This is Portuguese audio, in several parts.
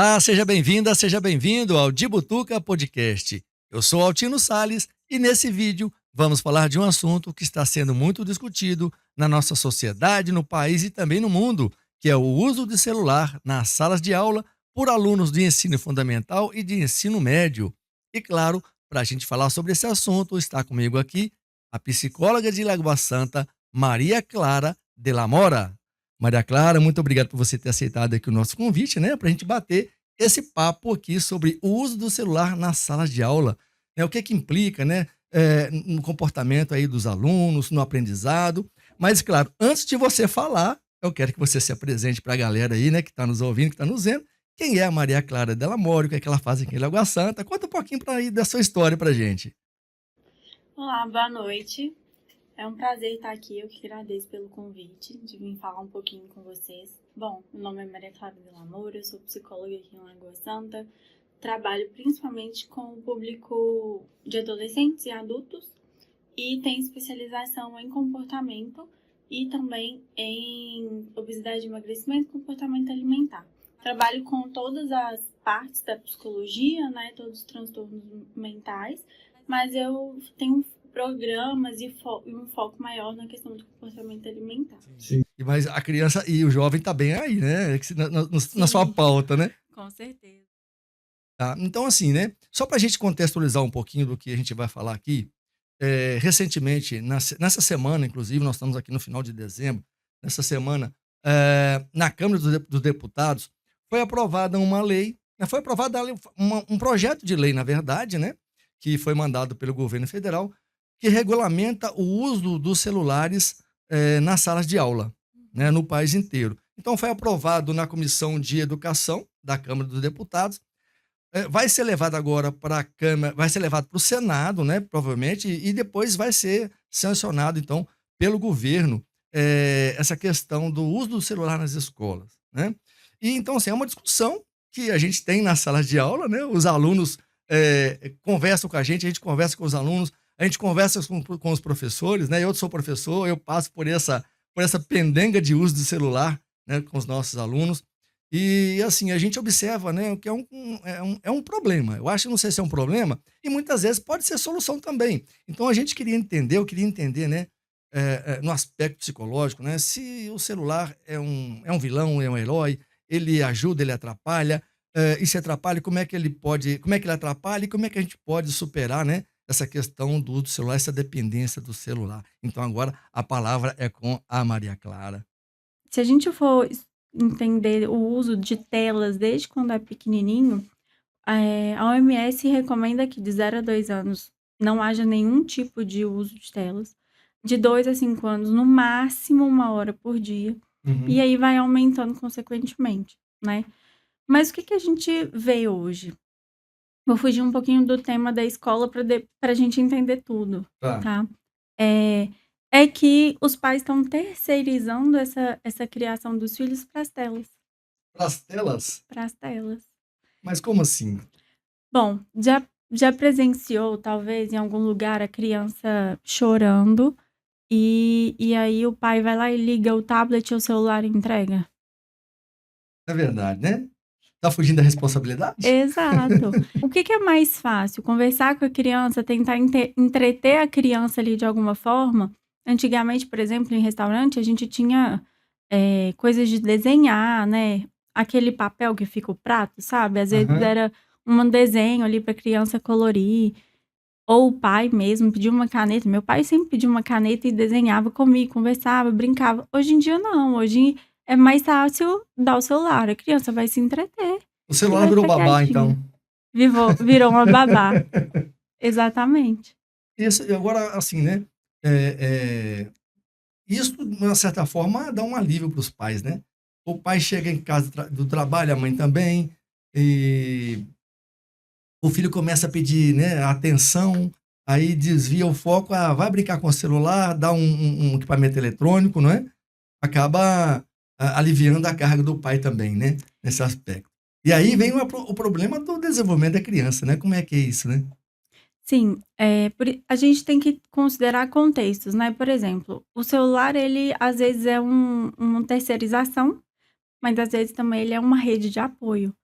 Olá, seja bem-vinda, seja bem-vindo ao Dibutuca Podcast. Eu sou Altino Sales e nesse vídeo vamos falar de um assunto que está sendo muito discutido na nossa sociedade, no país e também no mundo, que é o uso de celular nas salas de aula por alunos de ensino fundamental e de ensino médio. E claro, para a gente falar sobre esse assunto, está comigo aqui a psicóloga de Lagoa Santa, Maria Clara de la Mora. Maria Clara, muito obrigado por você ter aceitado aqui o nosso convite, né, para a gente bater esse papo aqui sobre o uso do celular nas salas de aula, né, o que que implica, né, no comportamento aí dos alunos, no aprendizado. Mas, claro, antes de você falar, eu quero que você se apresente para a galera aí, né, que está nos ouvindo, que está nos vendo. Quem é a Maria Clara Della Mora, o que é que ela faz aqui em Lagoa Santa? Conta um pouquinho aí da sua história para gente. Olá, boa noite. É um prazer estar aqui. Eu que agradeço pelo convite de vir falar um pouquinho com vocês. Bom, meu nome é Maria Clara Della Mora, eu sou psicóloga aqui em Lagoa Santa. Trabalho principalmente com o público de adolescentes e adultos e tenho especialização em comportamento e também em obesidade e emagrecimento e comportamento alimentar. Trabalho com todas as partes da psicologia, né, todos os transtornos mentais, mas eu tenho programas e um foco maior na questão do comportamento alimentar. Sim. Mas a criança e o jovem tá bem aí, né? Na sua Sim, pauta, né? com certeza. Tá? Então, assim, né? Só para a gente contextualizar um pouquinho do que a gente vai falar aqui, recentemente, nessa semana, inclusive, nós estamos aqui no final de dezembro, nessa semana, na Câmara dos Deputados, foi aprovada uma lei, né, foi aprovada um projeto de lei, na verdade, né? Que foi mandado pelo governo federal, que regulamenta o uso dos celulares nas salas de aula, né, no país inteiro. Então, foi aprovado na Comissão de Educação da Câmara dos Deputados. Vai ser levado agora para a Câmara, vai ser levado para o Senado, né, provavelmente, e depois vai ser sancionado, então, pelo governo, essa questão do uso do celular nas escolas, né. E então, assim, é uma discussão que a gente tem nas salas de aula, né, os alunos, conversam com a gente conversa com os alunos, a gente conversa com os professores, né, eu sou professor, eu passo por essa pendenga de uso do celular, né, com os nossos alunos. E, assim, a gente observa, né, o que é um problema. Eu acho, não sei se é um problema, e muitas vezes pode ser solução também. Então a gente eu queria entender, né, no aspecto psicológico, né, se o celular é um vilão, é um herói, ele ajuda, ele atrapalha, e se atrapalha, como é que ele atrapalha e como é que a gente pode superar, né, essa questão do uso do celular, essa dependência do celular. Então agora a palavra é com a Maria Clara. Se a gente for entender o uso de telas desde quando é pequenininho, a OMS recomenda que de 0 a 2 anos não haja nenhum tipo de uso de telas. De 2 a 5 anos, no máximo 1 hora por dia. E Uhum. aí vai aumentando consequentemente, né? Mas o que a gente vê hoje? Vou fugir um pouquinho do tema da escola para a gente entender tudo, Tá. tá? É, é que os pais estão terceirizando essa criação dos filhos para as telas, Para as telas? para as telas. Mas como assim? Bom, já presenciou, talvez, em algum lugar a criança chorando e aí o pai vai lá e liga o tablet ou o celular e entrega? É verdade, né. Tá fugindo da responsabilidade? Exato. O que é mais fácil? Conversar com a criança, tentar entreter a criança ali de alguma forma? Antigamente, por exemplo, em restaurante, a gente tinha, coisas de desenhar, né, aquele papel que fica o prato, sabe? Às vezes Aham. era um desenho ali para criança colorir, ou o pai mesmo pedia uma caneta. Meu pai sempre pedia uma caneta e desenhava comigo, conversava, brincava. Hoje em dia não, hoje é mais fácil dar o celular, a criança vai se entreter O e celular vai virou ficar babá, quietinha. então. Virou uma babá. Exatamente. Isso, e agora, assim, né, isso, de uma certa forma, dá um alívio para os pais, né. O pai chega em casa do trabalho, a mãe também, e o filho começa a pedir, né, atenção, aí desvia o foco, vai brincar com o celular, dá um equipamento eletrônico, não é. Acaba aliviando a carga do pai também, né, nesse aspecto. E aí vem Sim, o problema do desenvolvimento da criança, né, como é que é isso, né? sim. A gente tem que considerar contextos, né. Por exemplo, o celular ele às vezes é uma terceirização, mas às vezes também ele é uma rede de apoio.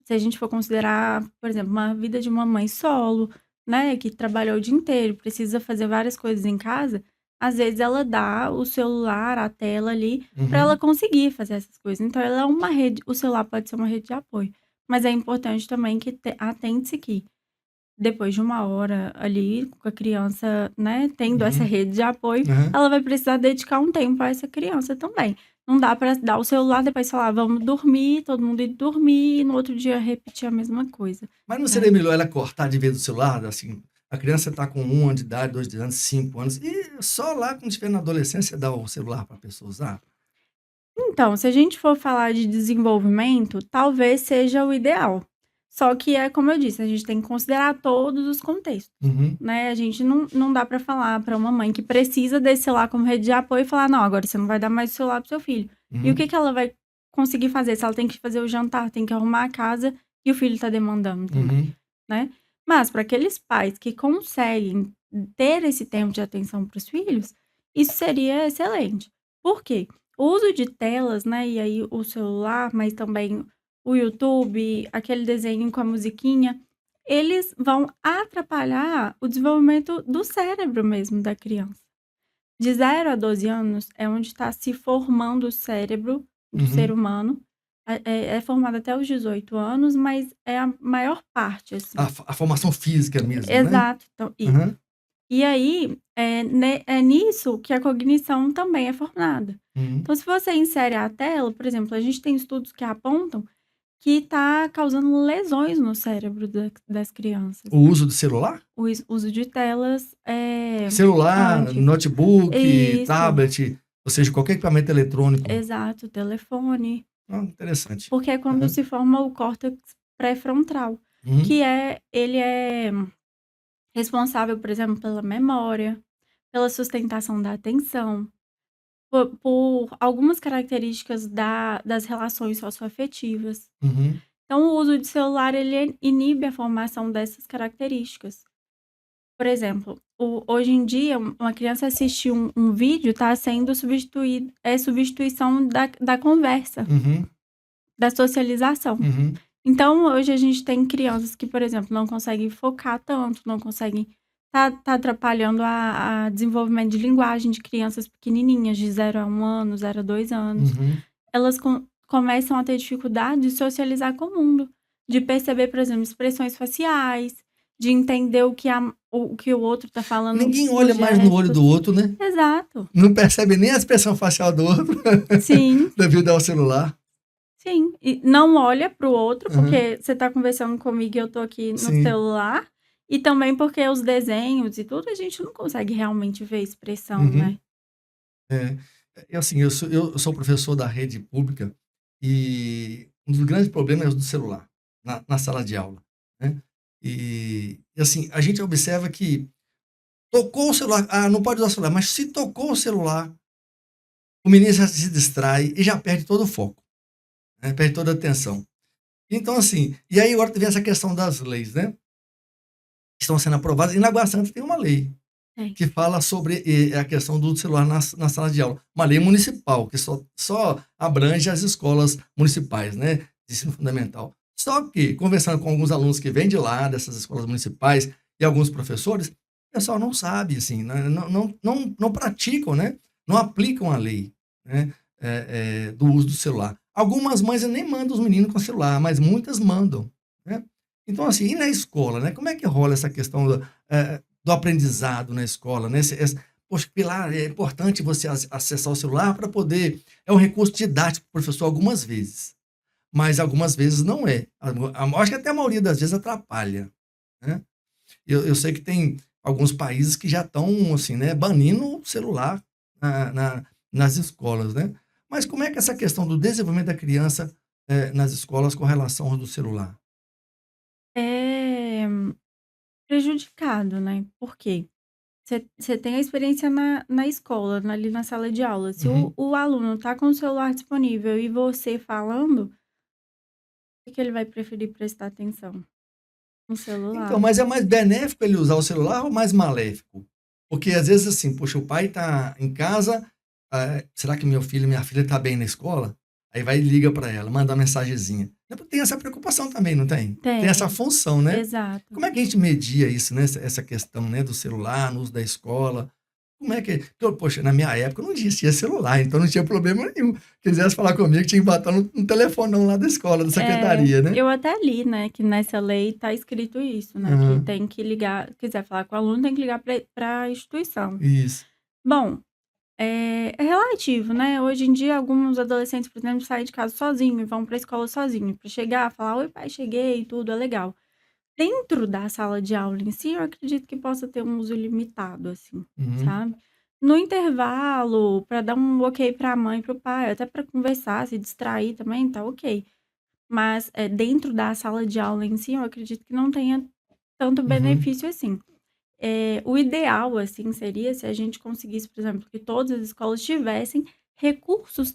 se a gente for considerar, por exemplo, uma vida de uma mãe solo, né, que trabalhou o dia inteiro, precisa fazer várias coisas em casa, às vezes ela dá o celular, a tela ali, para ela Uhum, conseguir fazer essas coisas. Então ela é uma rede, o celular pode ser uma rede de apoio, mas é importante também que atente-se que depois de uma hora ali com a criança, né, tendo essa uhum, rede de apoio, aham. ela vai precisar dedicar um tempo a essa criança também. Não dá para dar o celular, depois falar: "Vamos dormir", todo mundo ir dormir e no outro dia repetir a mesma coisa, Mas não né. seria melhor ela cortar de vez o celular, assim, a criança está com 1 ano de idade, 2 anos, 5 anos, e só lá quando estiver na adolescência dá o celular para a pessoa usar? Então, se a gente for falar de desenvolvimento, talvez seja o ideal. Só que é como eu disse, a gente tem que considerar todos os contextos, Uhum, né. A gente não dá para falar para uma mãe que precisa desse celular como rede de apoio e falar: "Não, agora você não vai dar mais o celular para seu filho". E o uhum, que que ela vai conseguir fazer se ela tem que fazer o jantar, tem que arrumar a casa e o filho tá demandando também, uhum, né. Mas para aqueles pais que conseguem ter esse tempo de atenção para os filhos, isso seria excelente. Por quê? O uso de telas, né, e aí o celular, mas também o YouTube, aquele desenho com a musiquinha, eles vão atrapalhar o desenvolvimento do cérebro mesmo da criança. De 0 a 12 anos é onde está se formando o cérebro do ser uhum. humano. É formado até os 18 anos, mas é a maior parte, assim. A formação física mesmo, né? Exato, então isso. Aham, E aí, é nisso que a cognição também é formada. uhum. Então, se você insere a tela, por exemplo, a gente tem estudos que apontam que está causando lesões no cérebro das crianças. O uso do celular? O uso de telas Celular, antes. notebook, Isso, tablet, ou seja, qualquer equipamento eletrônico. exato, telefone. Ah, interessante. Porque é quando Aham, se forma o córtex pré-frontal, uhum, que ele é responsável, por exemplo, pela memória, pela sustentação da atenção. Por algumas características das relações socioafetivas. uhum, Então, o uso de celular, ele inibe a formação dessas características. Por exemplo, hoje em dia, uma criança assistir um vídeo está sendo substituição da conversa, uhum, da socialização. uhum, Então, hoje a gente tem crianças que, por exemplo, não conseguem focar tanto, não conseguem tá atrapalhando a desenvolvimento de linguagem de crianças pequenininhas, de 0 a 1 ano, 0 a 2 anos. uhum. Elas começam a ter dificuldade de socializar com o mundo, de perceber, por exemplo, expressões faciais, de entender o que o outro tá falando Ninguém nos olha mais no olho gestos. do outro, né? Exato. Não percebe nem a expressão facial do outro Sim, devido ao celular. sim. E não olha para o outro, Aham, porque você tá conversando comigo e eu tô aqui no sim. celular, e também porque os desenhos e tudo, a gente não consegue realmente ver expressão, Uhum. né. É. É assim, eu sou professor da rede pública e um dos grandes problemas é o do celular, na sala de aula, né. E assim, a gente observa que tocou o celular, não pode usar o celular, mas se tocou o celular, o menino já se distrai e já perde todo o foco, né, perde toda a atenção. Então assim, e aí agora vem essa questão das leis, né, que estão sendo aprovadas, e na Água Santa tem uma lei É. que fala sobre, a questão do celular na sala de aula. Uma lei municipal, que só abrange as escolas municipais, né, de ensino fundamental. Só que, conversando com alguns alunos que vêm de lá, dessas escolas municipais, e alguns professores, o pessoal não sabe, assim, né, não praticam, né, não aplicam a lei, né, do uso do celular. Algumas mães nem mandam os meninos com celular, mas muitas mandam, né. Então, assim, e na escola, né, como é que rola essa questão do aprendizado na escola, né? Poxa, Pilar, é importante você acessar o celular para poder. É um recurso didático para o professor algumas vezes, mas algumas vezes não é. Acho que até a maioria das vezes atrapalha, né? Eu sei que tem alguns países que já estão, assim, né, banindo o celular nas escolas, né? Mas como é que é essa questão do desenvolvimento da criança nas escolas com relação ao uso do celular? É prejudicado, né, por quê? Você tem a experiência na escola, ali na sala de aula. Se o Uhum. o aluno tá com o celular disponível e você falando, o que que ele vai preferir prestar atenção? No Então, celular. mas é mais benéfico ele usar o celular ou mais maléfico? Porque às vezes, assim, poxa, o pai está em casa, será que meu filho, minha filha está bem na escola? Aí vai e liga para ela, manda uma mensagenzinha. Tem essa preocupação também, não tem? Tem essa Tem, função, né? exato. Como é que a gente media isso, né? Essa questão, né, do celular, no uso da escola? Como é que. Porque, poxa, na minha época não existia celular, então não tinha problema nenhum. Quisesse falar comigo, tinha que botar no telefonão lá da escola, da É, secretaria, né? eu até li, né, que nessa lei tá escrito isso, né, que Aham, tem que ligar, quiser falar com o aluno, tem que ligar para a instituição. isso. Bom, é relativo, né? Hoje em dia, alguns adolescentes, por exemplo, saem de casa sozinho e vão para a escola sozinho. Para chegar, falar, oi, pai, cheguei, e tudo é legal. Dentro da sala de aula em si, eu acredito que possa ter um uso limitado, assim, Uhum, sabe? No intervalo, para dar um ok para a mãe e para o pai, até para conversar, se distrair também, tá ok. Mas dentro da sala de aula em si, eu acredito que não tenha tanto uhum, benefício assim. O ideal, assim, seria se a gente conseguisse, por exemplo, que todas as escolas tivessem recursos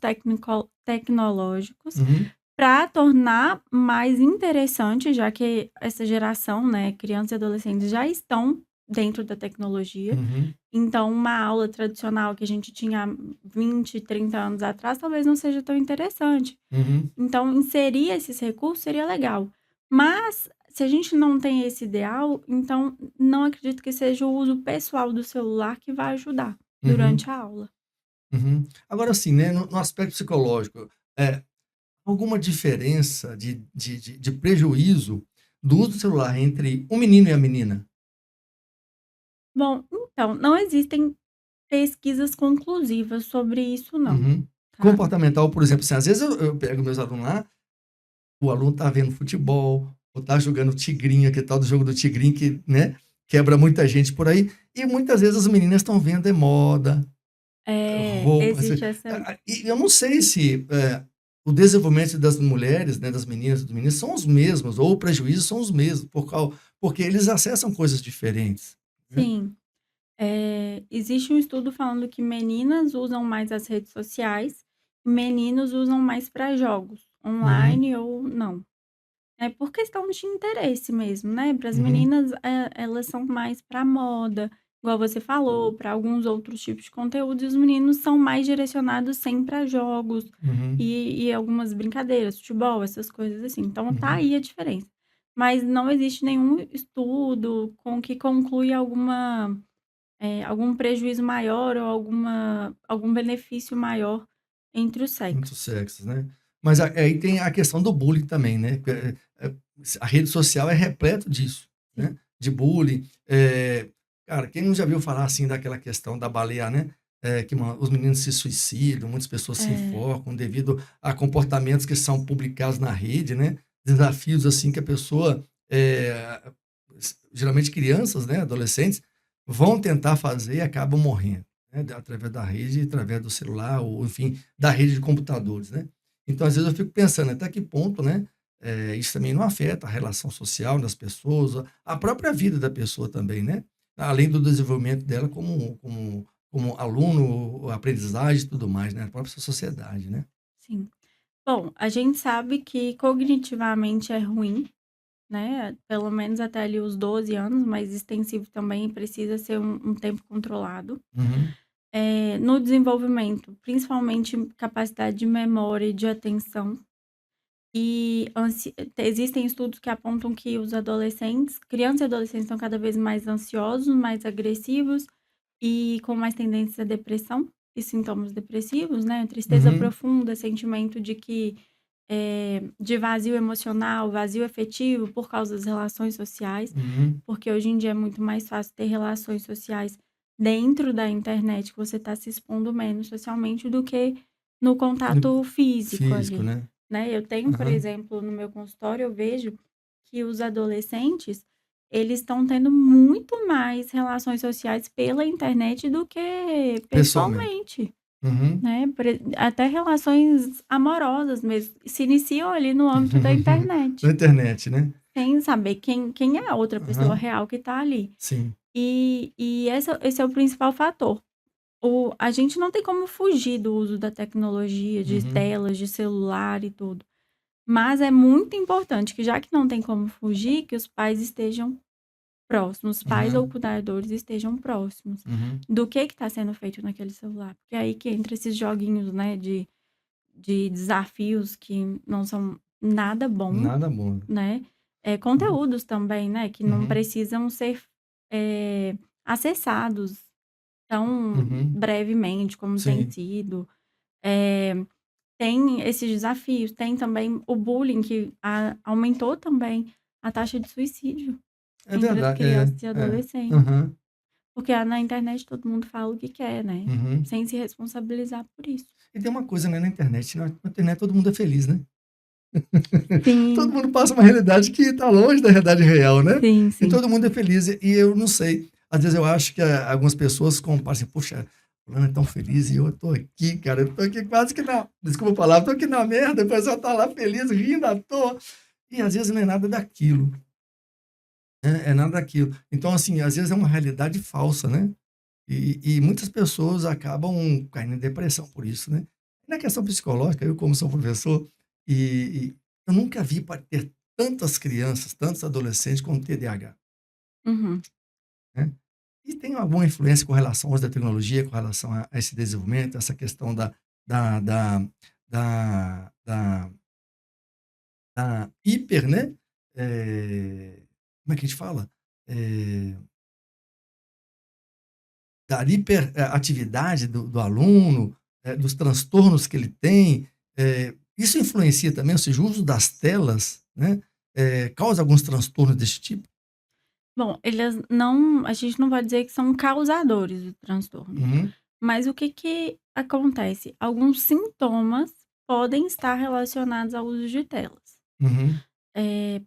tecnológicos uhum, para tornar mais interessante, já que essa geração, né, crianças e adolescentes já estão dentro da tecnologia. uhum, Então, uma aula tradicional que a gente tinha 20, 30 anos atrás, talvez não seja tão interessante. uhum, Então, inserir esses recursos seria legal. Mas, se a gente não tem esse ideal, então não acredito que seja o uso pessoal do celular que vai ajudar uhum, durante a aula. uhum. Agora, assim, né, no aspecto psicológico, é, alguma diferença de prejuízo do uso do celular entre o menino e a menina? Bom, então, não existem pesquisas conclusivas sobre isso não, Uhum. tá? Comportamental, por exemplo, assim, às vezes eu pego meus alunos lá, o aluno tá vendo futebol, ou tá jogando tigrinho, aquele tal do jogo do tigrinho que, né, quebra muita gente por aí, e muitas vezes as meninas estão vendo moda, roupa, assim, Existe essa. e eu não sei se, o desenvolvimento das mulheres, né, das meninas e dos meninos são os mesmos, ou o prejuízo são os mesmos, porque eles acessam coisas diferentes, né. Sim. Existe um estudo falando que meninas usam mais as redes sociais, meninos usam mais para jogos, Uhum, online ou não. É por questão de interesse mesmo, né, para as uhum, meninas, elas são mais para moda, igual você falou, para alguns outros tipos de conteúdo, e os meninos são mais direcionados sempre a jogos uhum, e algumas brincadeiras, futebol, essas coisas assim. Então tá uhum. aí a diferença. Mas não existe nenhum estudo com que conclui algum prejuízo maior ou algum benefício maior entre os Muitos sexos. sexos, né. Mas aí tem a questão do bullying também, né, a rede social é repleto disso, né, Sim. de bullying. Cara, quem não já viu falar, assim, daquela questão da baleia, né, que os meninos se suicidam, muitas pessoas se É, enforcam devido a comportamentos que são publicados na rede, né, desafios, assim, que a pessoa, geralmente crianças, né, adolescentes, vão tentar fazer e acabam morrendo, né, através da rede, através do celular ou, enfim, da rede de computadores, né. Então, às vezes, eu fico pensando até que ponto, né, isso também não afeta a relação social das pessoas, a própria vida da pessoa também, né, além do desenvolvimento dela como aluno, aprendizagem e tudo mais, né, a própria sociedade, né. sim. Bom, a gente sabe que cognitivamente é ruim, né, pelo menos até ali os 12 anos, mas extensivo também precisa ser um tempo controlado. Uhum, No desenvolvimento, principalmente capacidade de memória e de atenção. Existem estudos que apontam que os adolescentes, crianças e adolescentes estão cada vez mais ansiosos, mais agressivos e com mais tendência à depressão e sintomas depressivos, né, tristeza uhum, profunda, sentimento de vazio emocional, vazio afetivo por causa das relações sociais, uhum. porque hoje em dia é muito mais fácil ter relações sociais dentro da internet, que você está se expondo menos socialmente do que no No contato físico físico, ali, né. né. Eu tenho, por Aham. exemplo, no meu consultório, eu vejo que os adolescentes, eles estão tendo muito mais relações sociais pela internet do que Pessoalmente. pessoalmente. Uhum. Né, até relações amorosas mesmo, se iniciam ali no âmbito da Na internet, internet, né. sem saber quem é a outra pessoa Aham. real que está ali. Sim. Esse é o principal fator. A gente não tem como fugir do uso da tecnologia, de Uhum. telas, de celular e tudo, mas é muito importante que, já que não tem como fugir, que os pais estejam próximos, os pais ou Aham. cuidadores estejam próximos Uhum. do que está sendo feito naquele celular, porque é aí que entra esses joguinhos, né, de desafios que não são nada bom, Nada bom. né? Uhum. Conteúdos também, né? Que não Uhum. precisam ser acessados tão Uhum. brevemente como tem Sim, sido. Eh, Tem esses desafios, tem também o bullying que aumentou também a taxa de suicídio é entre as verdade. É, crianças e é. adolescentes. Aham. Porque na internet todo mundo fala o que quer, né? Uhum. Sem se responsabilizar por isso. E tem uma coisa, né, na internet, na internet todo mundo é feliz, né? Todo Sim, mundo passa uma realidade que está longe da realidade real, né? sim, E sim. todo mundo é feliz. E eu não sei, às vezes eu acho que algumas pessoas comparam assim, poxa, fulano é tão feliz e eu tô aqui, cara, eu tô aqui quase que na, desculpa a palavra, tô aqui na merda, o pessoal tá lá feliz, rindo à toa. E às vezes não é nada daquilo, né? É nada daquilo. Então, assim, às vezes é uma realidade falsa, né? E muitas pessoas acabam caindo em depressão por isso, né. Na questão psicológica, eu como sou professor, e eu nunca vi para ter tantas crianças, tantos adolescentes com TDAH, Uhum. né. E tem alguma influência com relação ao uso da tecnologia, com relação a esse desenvolvimento, essa questão da da da da da hiper, né, como é que a gente fala? Eh Da hiperatividade do aluno, dos transtornos que ele tem, isso influencia também, ou seja, o uso das telas, né, causa alguns transtornos desse tipo? Bom, eles não, a gente não vai dizer que são causadores do transtorno, Uhum, mas o que que acontece? Alguns sintomas podem estar relacionados ao uso de telas. uhum, Eh,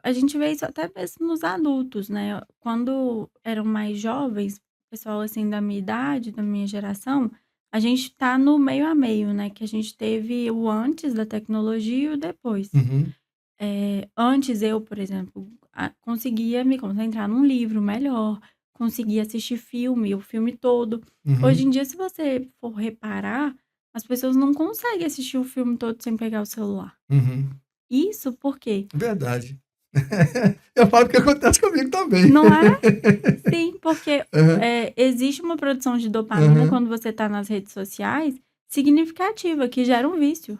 a gente vê isso até mesmo nos adultos, né. Quando eram mais jovens, pessoal, assim, da minha idade, da minha geração, a gente tá no meio a meio, né, que a gente teve o antes da tecnologia e o depois. uhum, Antes eu, por exemplo, conseguia me concentrar num livro melhor, conseguia assistir filme, o filme todo. Hoje uhum, em dia, se você for reparar, as pessoas não conseguem assistir o filme todo sem pegar o celular. uhum. Isso por quê? Verdade. Eu falo que acontece comigo também. Não é? Sim, porque, Aham, existe uma produção de dopamina aham, quando você está nas redes sociais, significativa, que gera um vício.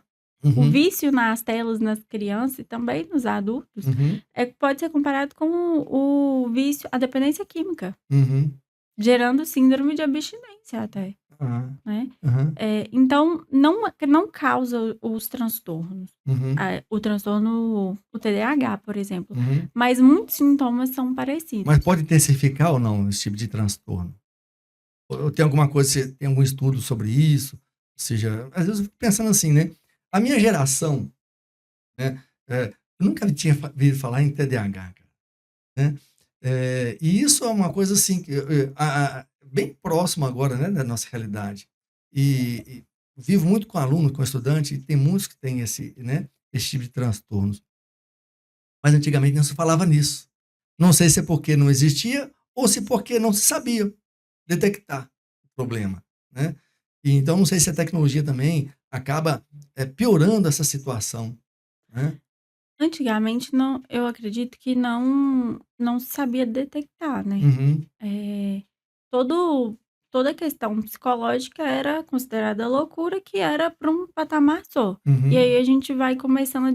O uhum, vício nas telas nas crianças e também nos adultos, uhum, pode ser comparado com o vício a dependência química, uhum. gerando síndrome de abstinência até, Ah, né. aham, Então não causa os transtornos, uhum, o transtorno, o TDAH, por exemplo, uhum. mas muitos sintomas são Mas parecidos. pode intensificar ou não esse tipo de transtorno? Ou tem alguma coisa, você tem algum estudo sobre isso? Ou seja, às vezes eu fico pensando assim, né, a minha geração, né, eu nunca tinha ouvido falar em TDAH, cara, né, e isso é uma coisa assim que bem próximo agora, né, da nossa realidade. E vivo muito com aluno, com estudante, e tem muitos que têm esse, né, esse tipo de transtornos. Mas antigamente não se falava nisso. Não sei se é porque não existia ou se porque não se sabia detectar o problema, né. E então não sei se a tecnologia também acaba, piorando essa situação, né. Antigamente não, eu acredito que não se sabia detectar, né. Uhum, Eh, todo toda a questão psicológica era considerada loucura, que era para um patamar só. E uhum, aí a gente vai começando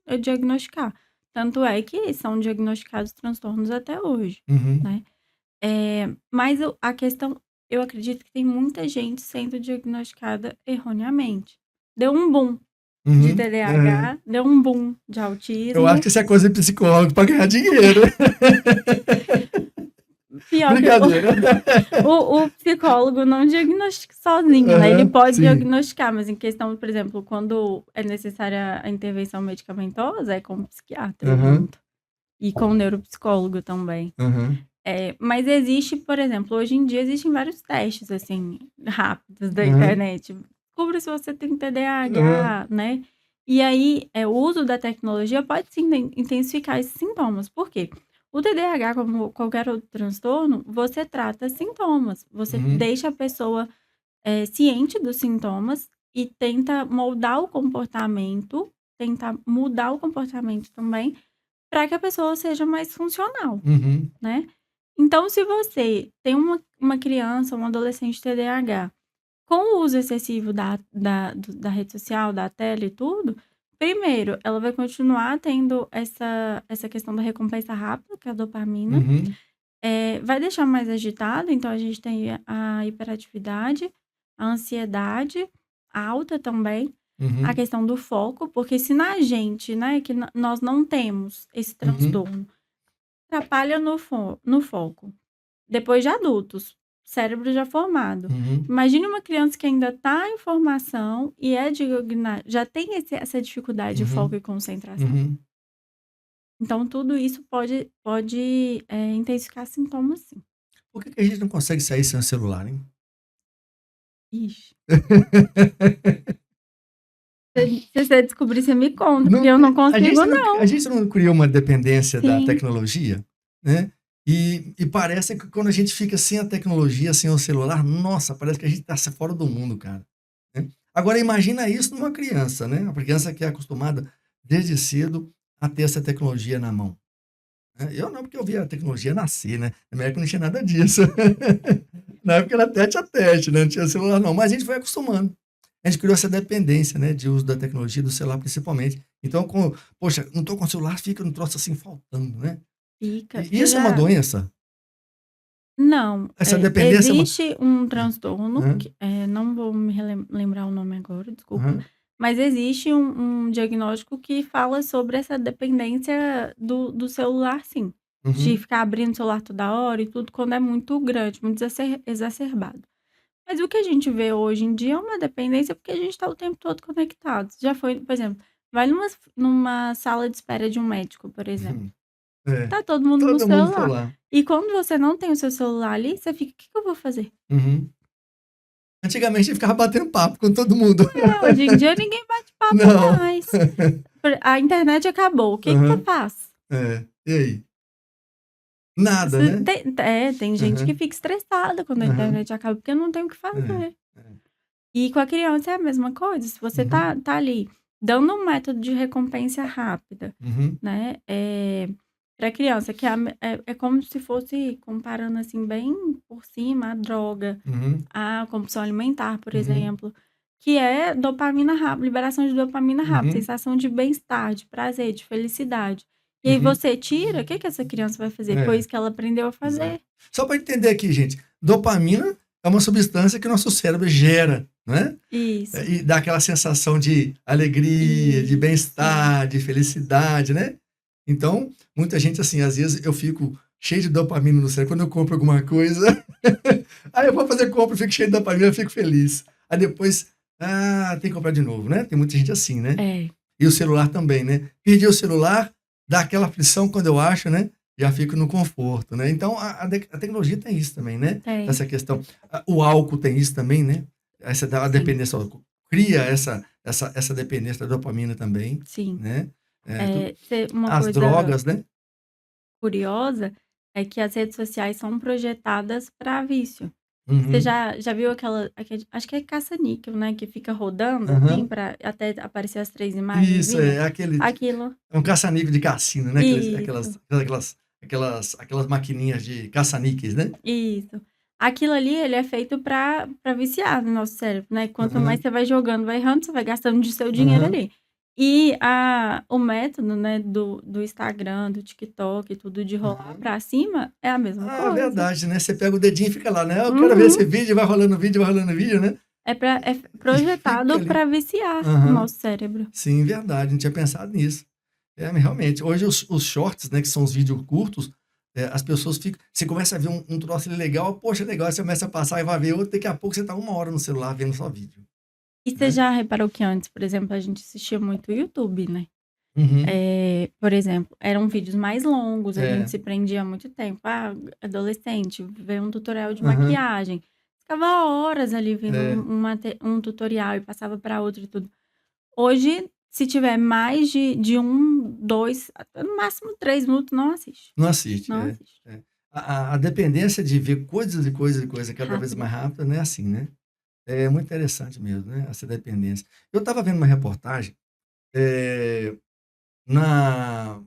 a diagnosticar. Tanto é que são diagnosticados transtornos até hoje, uhum, né. Mas a questão, eu acredito que tem muita gente sendo diagnosticada erroneamente. Deu um boom de uhum, aham. TDAH, deu um boom de Eu acho autismo. que isso é coisa de psicólogo para ganhar dinheiro. Pior que Brincadeira. o psicólogo não diagnostica sozinho, né, ele Aham, pode sim. diagnosticar, mas em questão, por exemplo, quando é necessária a intervenção medicamentosa, é com o psiquiatra Aham, junto, e com o neuropsicólogo também. aham, Mas existe, por exemplo, hoje em dia existem vários testes, assim, rápidos da aham, internet. Descubra se você tem aham, TDAH, né. E aí, o uso da tecnologia pode sim intensificar esses sintomas. Por quê? O TDAH, como qualquer outro transtorno, você trata sintomas, você uhum, deixa a pessoa, ciente dos sintomas e tenta moldar o comportamento, tenta mudar o comportamento também, para que a pessoa seja mais funcional, uhum, né. Então, se você tem uma criança, um adolescente TDAH, Com o uso excessivo da rede social, da tela e tudo, primeiro, ela vai continuar tendo essa questão da recompensa rápida, que é a dopamina, Uhum, vai deixar mais agitado, então a gente tem a hiperatividade, a ansiedade alta também, a uhum, questão do foco, porque se na gente, né, que nós não temos esse uhum, transtorno, atrapalha no foco. Depois de adultos, cérebro já formado. uhum, Imagine uma criança que ainda está em formação e já tem essa dificuldade de foco uhum, e concentração. uhum. Então, tudo isso pode intensificar sintomas, sim. Por que que a gente não consegue sair sem o celular, hein? Ixi. Se você descobrir, você me conta, porque Não eu te não consigo, a não. gente não criou uma dependência da Sim, tecnologia, né, e parece que quando a gente fica sem a tecnologia, sem o celular, nossa, parece que a gente está fora do mundo, cara, né. Agora imagina isso numa criança, né, uma criança que é acostumada desde cedo a ter essa tecnologia na mão, né. Eu não, porque eu vi a tecnologia nascer, né, na minha época não tinha nada disso. Na época era tete a tete, né, não tinha celular não, mas a gente foi acostumando. A gente criou essa dependência, né, de uso da tecnologia, do celular principalmente. Então poxa, não estou com o celular, fica um troço assim faltando, né. fica. E Você isso é uma já doença? Não, Essa dependência é uma existe um transtorno hã, que, não vou me lembrar o nome agora, desculpa, aham, mas existe um diagnóstico que fala sobre essa dependência do celular sim, de uhum, ficar abrindo o celular toda hora e tudo, quando é muito grande, muito exacerbado. Mas o que a gente vê hoje em dia é uma dependência, porque a gente está o tempo todo conectado. Já foi, por exemplo, vai numa sala de espera de um médico, por exemplo. uhum. É, Tá todo mundo no todo mundo no celular. celular. E quando você não tem o seu celular ali, você fica: "O que que eu vou fazer?". Uhum. Antigamente a gente ficava batendo papo com todo mundo. Hoje em dia ninguém bate papo Não. mais. A internet acabou, o que que você Aham, faz? é. E aí? Nada, Você né? tem gente que Aham, fica estressada quando a aham, internet acaba, porque não tem o que é, fazer. é. E com a criança é a mesma coisa, se você Uhum, tá ali dando um método de recompensa rápida, uhum, né, pra criança que é como se fosse comparando, assim, bem por cima, a droga, uhum, a compulsão alimentar, por uhum, exemplo, que é dopamina rápida, liberação de dopamina rápida, uhum, sensação de bem-estar, de prazer, de felicidade. E aí uhum. você tira, o que que essa criança vai fazer? Foi É, isso que ela aprendeu a exato. fazer. Só para entender aqui, gente, dopamina é uma substância que o nosso cérebro gera, né, Isso, e dá aquela sensação de alegria, de isso. bem-estar, de felicidade, né. Então, muita gente, assim, às vezes eu fico cheio de dopamina no cérebro quando eu compro alguma coisa, aí eu vou fazer compra, eu fico cheio de dopamina, eu fico feliz. Aí depois, tem que comprar de novo, né, tem muita gente assim, né. É, E o celular também, né. Perdi o celular, dá aquela aflição quando eu acho, né, já fico no conforto, né. Então a tecnologia tem isso também, né, tem, essa questão. O álcool tem isso também, né, essa da sim, dependência ao álcool, cria essa dependência da dopamina também, sim. né, tu Uma as coisa drogas, né. curiosa é que as redes sociais são projetadas para vício. Você Uhum. já viu acho que é caça-níquel, né, que fica rodando, assim, Aham. para até aparecer as 3 Isso, imagenzinha? é aquele Aquilo é um caça-níquel de cassino, né, isso, aquelas maquininhas de caça-níqueis, né. isso. Aquilo ali, ele é feito para viciar no nosso cérebro, né, quanto mais Aham, você vai jogando, vai errando, você vai gastando de seu dinheiro aham. ali. E o método, né, do Instagram, do TikTok e tudo, de rolar Aham. pra cima, é a mesma Ah, coisa. verdade, né, você pega o dedinho e fica lá, né, "Eu quero ver Uhum. esse vídeo", vai rolando vídeo, vai rolando vídeo, né, É e fica projetado ali. para viciar o Aham. nosso cérebro. Sim, verdade, não tinha pensado nisso. É, mas realmente, hoje os shorts, né, que são os vídeos curtos, as pessoas ficam você começa a ver um troço ali legal, poxa, legal, aí você começa a passar e vai ver outro, daqui a pouco você tá 1 hora no celular vendo só vídeo, E você né. já reparou que antes, por exemplo, a gente assistia muito YouTube, né? Uhum. Por exemplo, eram vídeos mais longos, a gente É. se prendia muito tempo. Adolescente, vê um tutorial de Aham. maquiagem. Ficava horas ali vendo É. um tutorial e passava para outro e tudo. Hoje, se tiver mais de 1, 2, até no máximo 3 minutos, não assiste. Não assiste, Não é, assiste. é. A dependência de ver coisas e coisas e coisas cada vez Rápido. mais rápida não é assim, né. É muito interessante mesmo, né, essa dependência. Eu estava vendo uma reportagem, eh, na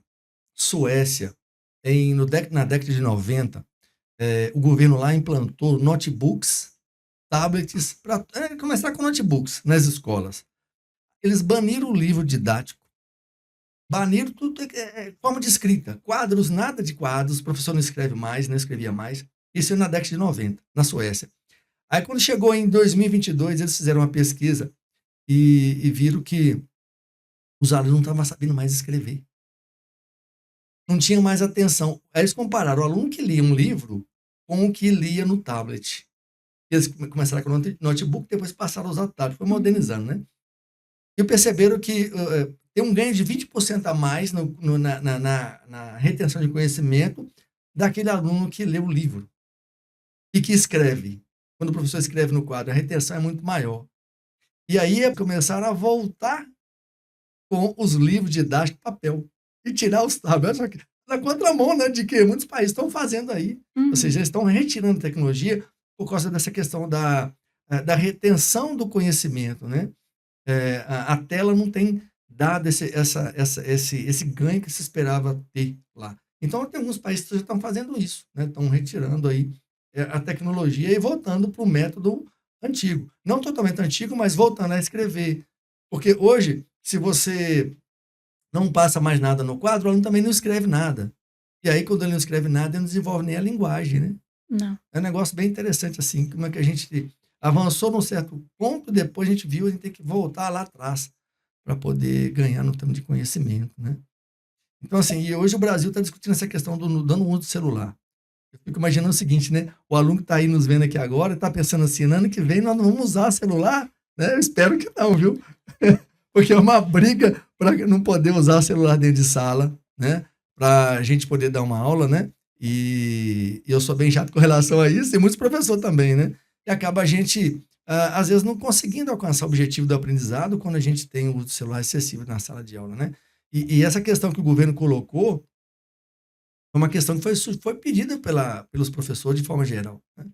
Suécia, na década de 90, o governo lá implantou notebooks, tablets, para começar com notebooks nas escolas. Eles baniram o livro didático, baniram tudo, forma de escrita, quadros, nada de quadros, o professor não escreve mais, não escrevia mais. Isso na década de 90, na Suécia. Aí, quando chegou em 2022, eles fizeram uma pesquisa e viram que os alunos não estavam sabendo mais escrever. Não tinha mais atenção. Aí eles compararam o aluno que lia um livro com o que lia no tablet. Eles começaram com o notebook, depois passaram a usar o tablet, foi Uhum. modernizando, né? E perceberam que tem um ganho de 20% a mais na retenção de conhecimento daquele aluno que lê o livro e que escreve. Quando o professor escreve no quadro, a retenção é muito maior. E aí começaram a voltar com os livros didáticos de papel e tirar os tablets. Olha só na contramão, né, de que muitos países estão fazendo aí. Ou Uhum. seja, eles estão retirando tecnologia por causa dessa questão da retenção do conhecimento, né? A tela não tem dado esse ganho que se esperava ter lá. Então, tem alguns países que já estão fazendo isso, né? Estão retirando aí a tecnologia e voltando para o método antigo. Não totalmente antigo, mas voltando a escrever. Porque hoje, se você não passa mais nada no quadro, o aluno também não escreve nada. E aí, quando ele não escreve nada, ele não desenvolve nem a linguagem, né? Não. É um negócio bem interessante, assim, como é que a gente avançou num certo ponto, depois a gente tem que voltar lá atrás para poder ganhar no termo de conhecimento, né? Então, assim, e hoje o Brasil está discutindo essa questão do dando uso do celular. Eu fico imaginando o seguinte, né? O aluno que está aí nos vendo aqui agora está pensando assim, no ano que vem nós não vamos usar celular, né? Eu espero que não, viu? Porque é uma briga para não poder usar o celular dentro de sala, né? Para a gente poder dar uma aula, né? E eu sou bem chato com relação a isso, e muitos professores também, né? E acaba a gente, às vezes, não conseguindo alcançar o objetivo do aprendizado quando a gente tem o uso do celular excessivo na sala de aula, né? E essa questão que o governo colocou foi uma questão que foi pedida pelos professores de forma geral, né?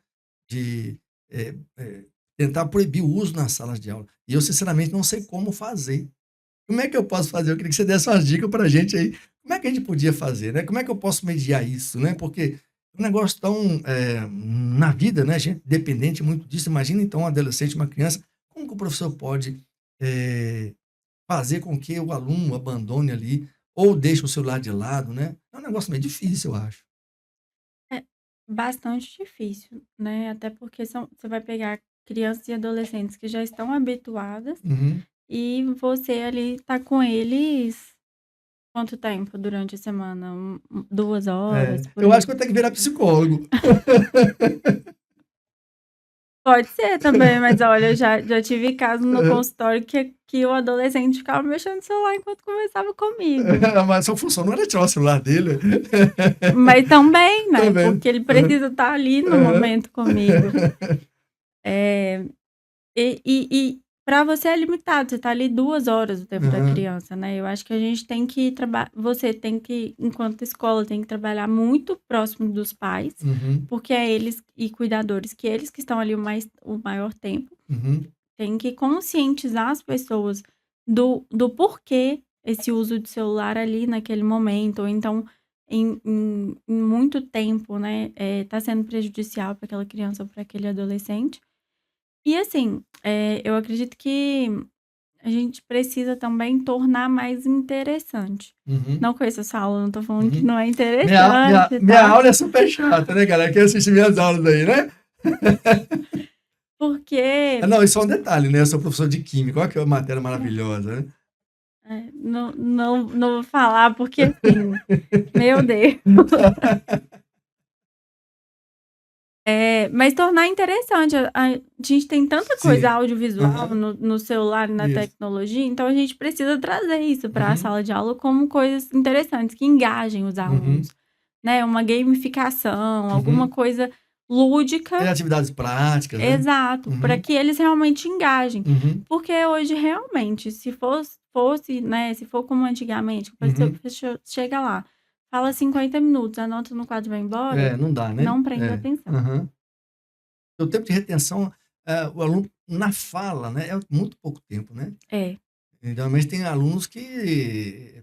De tentar proibir o uso nas salas de aula. E eu, sinceramente, não sei como fazer. Como é que eu posso fazer? Eu queria que você desse umas dicas pra gente aí. Como é que a gente podia fazer, né? Como é que eu posso mediar isso, né? Porque é um negócio tão, na vida, né, a gente dependente muito disso. Imagina então um adolescente, uma criança, como que o professor pode, eh, fazer com que o aluno abandone ali ou deixe o celular de lado, né? É um negócio meio difícil, eu acho. É bastante difícil, né, até porque você vai pegar crianças e adolescentes que já estão habituadas, Uhum. e você ali tá com eles quanto tempo durante a semana? 2 É, horas, por eu acho aí? que eu tenho que virar psicólogo. Pode ser também, mas olha, eu já tive casos no consultório que o adolescente ficava mexendo no celular enquanto conversava comigo. Mas sua função não era tirar o celular dele. Mas também, né, Também. porque ele Aham. precisa estar ali no Aham. momento comigo. Eh e pra você é limitado, você tá ali 2 horas o tempo da Aham. criança, né, eu acho que a gente tem que você tem que, enquanto escola, tem que trabalhar muito próximo dos pais, Uhum. porque é eles e cuidadores, que eles que estão ali o maior tempo. Uhum. Tem que conscientizar as pessoas do porquê esse uso de celular ali naquele momento, ou então em muito tempo, né, tá sendo prejudicial para aquela criança ou para aquele adolescente. E assim, eu acredito que a gente precisa também tornar mais interessante. Uhum. Não conheço essa aula, não tô falando que Uhum. não é Minha interessante, minha tá. aula é super chata, né, galera? Quem assiste minhas aulas aí, né? Porque, Não, isso é um detalhe, né? Eu sou professor de química, olha que matéria maravilhosa, né? não vou falar, porque assim, meu Deus. Mas tornar interessante, a gente tem tanta coisa Sim. audiovisual Aham. no celular e na Isso. tecnologia, então a gente precisa trazer isso para a Uhum. sala de aula como coisas interessantes, que engajem os Uhum. alunos, né, uma gamificação, alguma Uhum. coisa Tem lúdica. atividades práticas, né? Exato, para Uhum. que eles realmente engajem. Uhum. Porque hoje, realmente, se fosse, né, se for como antigamente, que a Uhum. pessoa chega lá, fala 50 minutos, anota no quadro e vai embora, É, não dá, né? não prende É. atenção. Aham. O tempo de retenção, o aluno na fala, né, é muito pouco tempo, né? É. Geralmente tem alunos que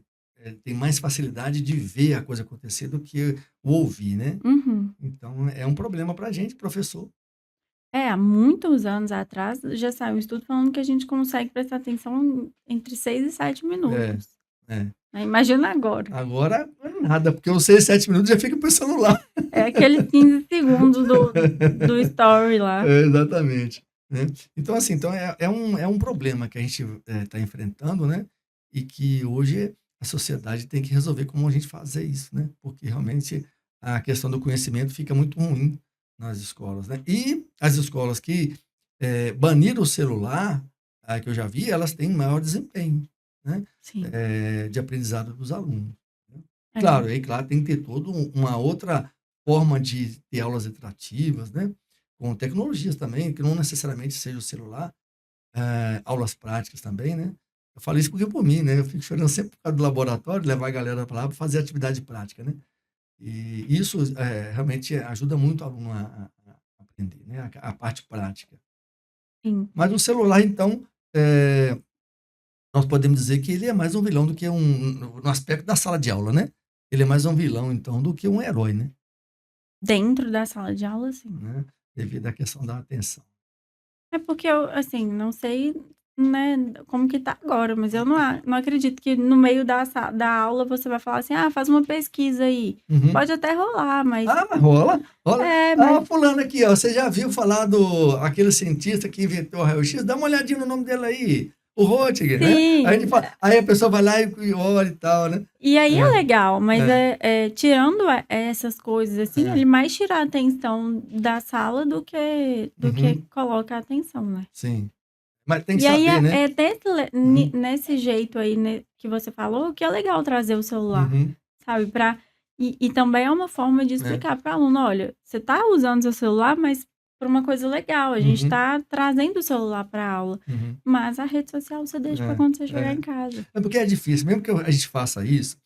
têm mais facilidade de ver a coisa acontecer do que o ouvir, né? Uhum. Então é um problema para a gente, professor. Há muitos anos atrás já saiu um estudo falando que a gente consegue prestar atenção entre 6 e 7 É, minutos, é. né, imagina agora. Agora não é nada, porque os 6, 7 minutos já fica pro celular. É aqueles 15 segundos do story lá. É, exatamente, né. Então, assim, então é um problema que a gente, está enfrentando, né, e que hoje a sociedade tem que resolver como a gente fazer isso, né, porque realmente a questão do conhecimento fica muito ruim nas escolas, né. E as escolas que, baniram o celular, que eu já vi, elas têm maior desempenho, né, Sim. de aprendizado dos alunos, né. É. Claro, aí claro tem que ter toda uma outra forma de ter aulas interativas, né, com tecnologias também, que não necessariamente seja o celular, aulas práticas também, né. Eu falo isso porque por mim, né, eu fico chorando sempre por causa do laboratório, levar a galera para lá para fazer atividade prática, né. E isso, realmente ajuda muito o aluno a aprender, né, a parte prática. Sim. Mas o celular então, eh, nós podemos dizer que ele é mais um vilão do que no aspecto da sala de aula, né. Ele é mais um vilão então do que um herói, Dentro da sala de aula, sim. né, devido à questão da atenção. É porque eu, assim, não sei, né, como que tá agora, mas eu não acredito que no meio da aula você vai falar assim: "Ah, faz uma pesquisa aí". Uhum. Pode até rolar, mas Ah, mas rola, rola. é, "Ah, mas fulano aqui, ó, você já viu falar do aquele cientista que inventou o raio-x? Dá uma olhadinha no nome dele aí, o Röntgen", né. Aí a gente sim. fala aí a pessoa vai lá e olha e tal, né. E aí é É, legal, mas é, tirando essas coisas, assim, é. ele mais tira a atenção da sala do que Uhum, coloca a atenção, né. sim. Mas tem que E aí saber, né. é Uhum, nesse jeito aí, né, que você falou, que é legal trazer o celular, uhum, sabe, e também é uma forma de é, explicar para o aluno: "Olha, você tá usando seu celular, mas por uma coisa legal, a gente uhum, tá trazendo o celular pra aula, uhum. mas a rede social você deixa pra quando você É, chegar é. em casa". É porque é difícil, mesmo que a gente faça isso,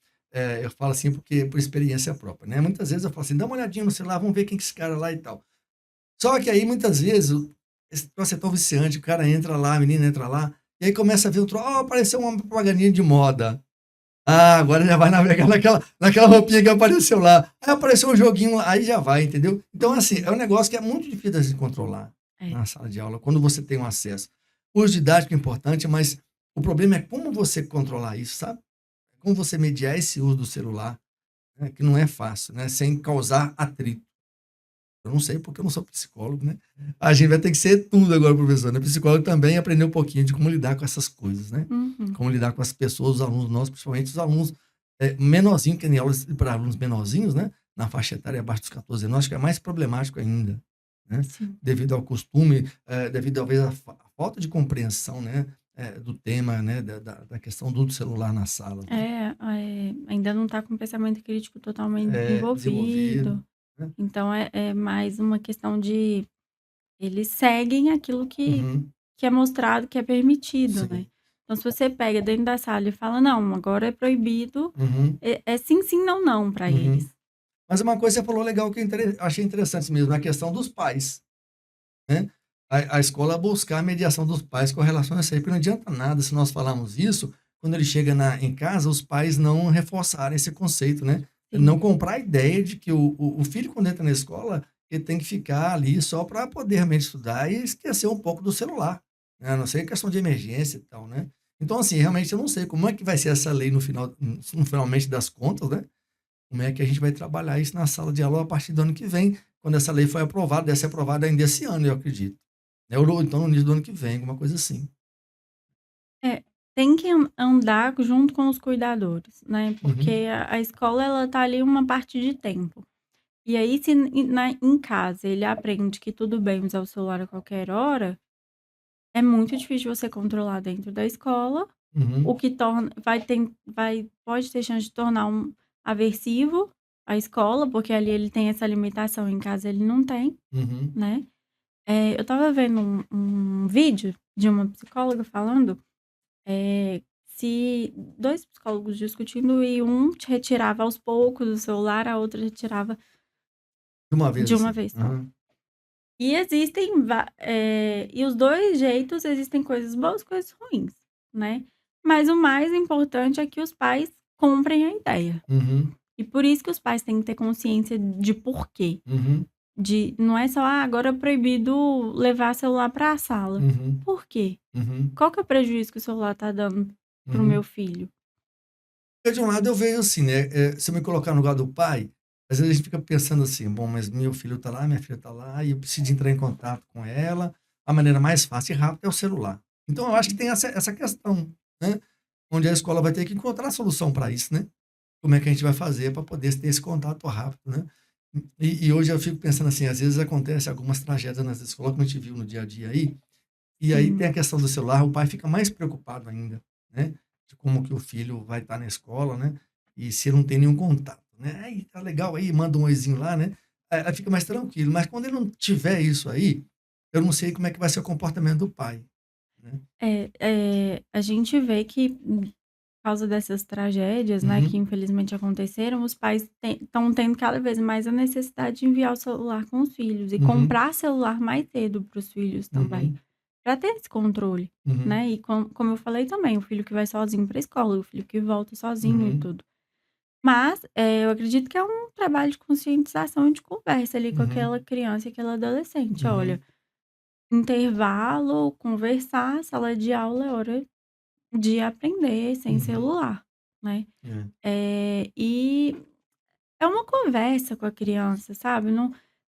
eu falo assim porque por experiência própria, né. Muitas vezes eu falo assim: "Dá uma olhadinha no celular, vamos ver quem que é esse cara lá e tal". Só que aí muitas vezes esse troço é tão viciante, o cara entra lá, a menina entra lá, e aí começa a ver "Ó, apareceu uma propagandinha de moda". Ah, agora já vai navegar naquela roupinha que apareceu lá. Aí apareceu um joguinho lá, aí já vai, entendeu. Então, assim, é Uhum. um negócio que é muito difícil da gente controlar É. na sala de aula, quando você tem um acesso. O uso didático é importante, mas o problema é como você controlar isso, sabe. Como você mediar esse uso do celular, né, que não é fácil, né, sem causar atrito. Eu não sei, porque eu não sou psicólogo, né. A gente vai ter que ser tudo agora, professor, né. Psicólogo também aprender um pouquinho de como lidar com essas coisas, né. Uhum. Como lidar com as pessoas, os alunos nossos, principalmente os alunos, menorzinho, que tem aulas para alunos menorzinhos, né, na faixa etária abaixo dos 14 anos, acho que é mais problemático ainda, né, Sim. devido ao costume, devido talvez à falta de compreensão, né, do tema, né, da questão do celular nas salas, né. Ainda não tá com o pensamento crítico totalmente desenvolvido, Desenvolvido, né. então é mais uma questão de eles seguem aquilo Uhum, que é mostrado, que é permitido, né. sim. Então se você pega dentro da sala e fala: "Não, agora é proibido", Uhum, é sim, sim, não, não pra uhum. eles. Mas uma coisa que você falou legal que eu achei interessante mesmo, a questão dos pais, né. A escola buscar a mediação dos pais com relação a isso aí, porque não adianta nada se nós falarmos isso, quando ele chega em casa, os pais não reforçarem esse conceito, né. Sim. Não comprar a ideia de que o filho quando entra na escola, ele tem que ficar ali só para poder realmente estudar e esquecer um pouco do celular, né, a não ser questão de emergência e tal, né. Então assim, realmente eu não sei como é que vai ser essa lei no finalmente das contas, né. Como é que a gente vai trabalhar isso na sala de aula a partir do ano que vem, quando essa lei for aprovada, deve ser aprovada ainda esse ano, eu acredito. Né, ou então no início do ano que vem, alguma coisa assim. É, tem que andar junto com os cuidadores, né, Uhum, porque a escola ela tá ali uma parte de tempo. E aí se em casa ele aprende que tudo bem usar o celular a qualquer hora, é muito difícil você controlar dentro da escola, o uhum, que torna pode ter chance de tornar aversivo a escola, porque ali ele tem essa limitação, em casa ele não tem, uhum, né. Eu estava vendo um vídeo de uma psicóloga falando, se 2 psicólogos discutindo e um te retirava aos poucos o celular, a outra retirava de uma vez de uma assim. vez só. Aham, E e os 2 jeitos, existem coisas boas, coisas ruins, né. Mas o mais importante é que os pais comprem a ideia. uhum, E por isso que os pais têm que ter consciência de porquê. uhum. Não é só: "Ah, agora é proibido levar celular para a sala". Uhum, Por quê? uhum, Qual que é o prejuízo que o celular tá dando para o meu uhum. filho? Eu, de um lado, eu vejo assim, né, se eu me colocar no lugar do pai, às vezes a gente fica pensando assim: "Bom, mas meu filho tá lá, minha filha tá lá, e eu preciso entrar em contato com ela, a maneira mais fácil e rápida é o celular". Então eu acho que Sim, tem essa questão, né, onde a escola vai ter que encontrar a solução para isso, né. Como é que a gente vai fazer para poder ter esse contato rápido, né. E hoje eu fico pensando assim, às vezes acontece algumas tragédias nas escolas, como a gente viu no dia a dia aí, e aí sim. tem a questão do celular, o pai fica mais preocupado ainda, né, de como que o filho vai estar na escola, né, e se não tem nenhum contato, né. "Aí, tá legal aí", manda um oizinho lá, né, aí fica mais tranquilo, mas quando ele não tiver isso aí, eu não sei como é que vai ser o comportamento do pai, né. A gente vê que, por causa dessas tragédias, né, que Uhum, infelizmente aconteceram, os pais estão tendo cada vez mais a necessidade de enviar o celular com os filhos e uhum, comprar celular mais cedo para os filhos também, uhum, para ter esse controle, uhum, né. E como eu falei também, o filho que vai sozinho para a escola, o filho que volta sozinho e uhum, tudo. Mas, eu acredito que é um trabalho de conscientização e de conversa ali com uhum, aquela criança e aquele adolescente. "Olha, uhum, intervalo, conversar, sala de aula é hora de aprender sem uhum, celular", né. é. E é uma conversa com a criança, sabe,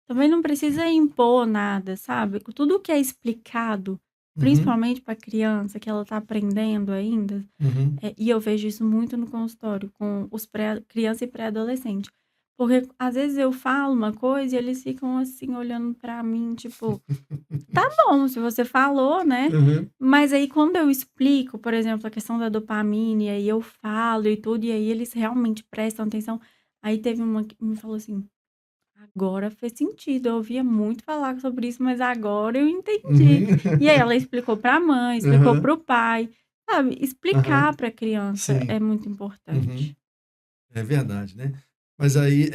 também não precisa impor nada, sabe. Tudo que é explicado, Uhum, principalmente pra criança que ela tá aprendendo ainda, uhum. e eu vejo isso muito no consultório com os criança e pré-adolescente. Porque às vezes eu falo uma coisa e eles ficam assim olhando pra mim, tipo: "Tá bom, se você falou, né". Aham. Mas aí quando eu explico, por exemplo, a questão da dopamina, e aí eu falo e tudo, e aí eles realmente prestam atenção. Aí teve uma que me falou assim: "Agora fez sentido, eu ouvia muito falar sobre isso, mas agora eu entendi". Uhum. E aí ela explicou pra mãe, explicou Aham, para o pai, sabe. aham. Explicar pra criança Sim. é muito Uhum. importante. É verdade, né. Mas aí,